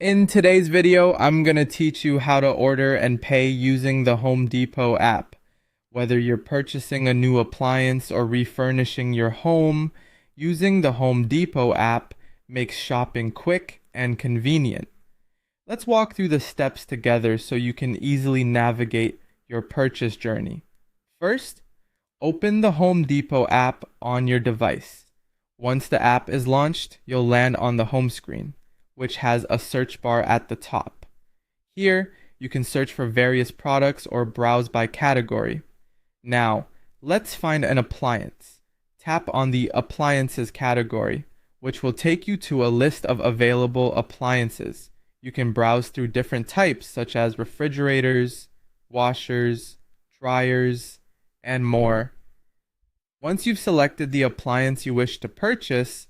In today's video, I'm going to teach you how to order and pay using the Home Depot app. Whether you're purchasing a new appliance or refurnishing your home, using the Home Depot app makes shopping quick and convenient. Let's walk through the steps together so you can easily navigate your purchase journey. First, open the Home Depot app on your device. Once the app is launched, you'll land on the home screen, which has a search bar at the top. Here, you can search for various products or browse by category. Now, let's find an appliance. Tap on the Appliances category, which will take you to a list of available appliances. You can browse through different types such as refrigerators, washers, dryers, and more. Once you've selected the appliance you wish to purchase,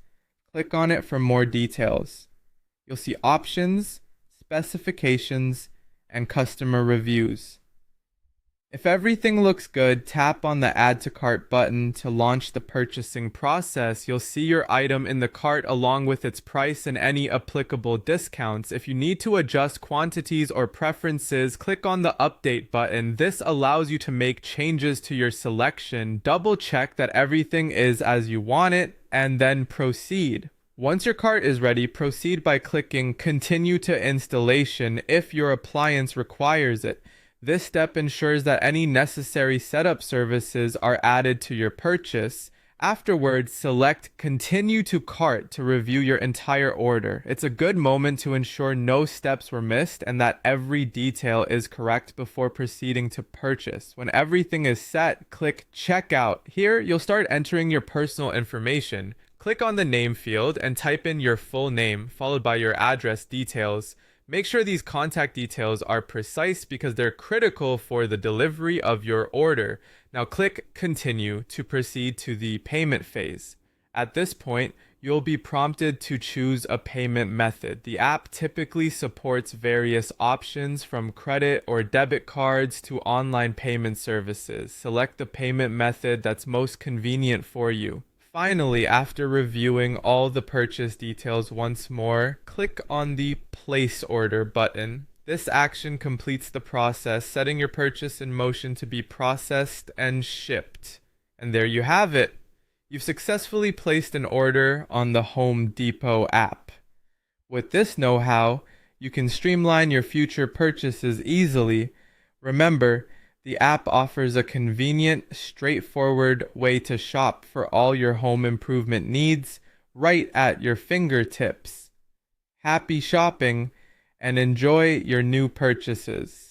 click on it for more details. You'll see options, specifications, and customer reviews. If everything looks good, tap on the Add to Cart button to launch the purchasing process. You'll see your item in the cart along with its price and any applicable discounts. If you need to adjust quantities or preferences, click on the Update button. This allows you to make changes to your selection. Double check that everything is as you want it, and then proceed. Once your cart is ready, proceed by clicking Continue to Installation if your appliance requires it. This step ensures that any necessary setup services are added to your purchase. Afterwards, select Continue to Cart to review your entire order. It's a good moment to ensure no steps were missed and that every detail is correct before proceeding to purchase. When everything is set, click Checkout. Here, you'll start entering your personal information. Click on the name field and type in your full name, followed by your address details. Make sure these contact details are precise because they're critical for the delivery of your order. Now click Continue to proceed to the payment phase. At this point, you'll be prompted to choose a payment method. The app typically supports various options from credit or debit cards to online payment services. Select the payment method that's most convenient for you. Finally, after reviewing all the purchase details once more, click on the Place Order button. This action completes the process, setting your purchase in motion to be processed and shipped. And there you have it. You've successfully placed an order on the Home Depot app. With this know-how, you can streamline your future purchases easily. Remember, the app offers a convenient, straightforward way to shop for all your home improvement needs right at your fingertips. Happy shopping and enjoy your new purchases.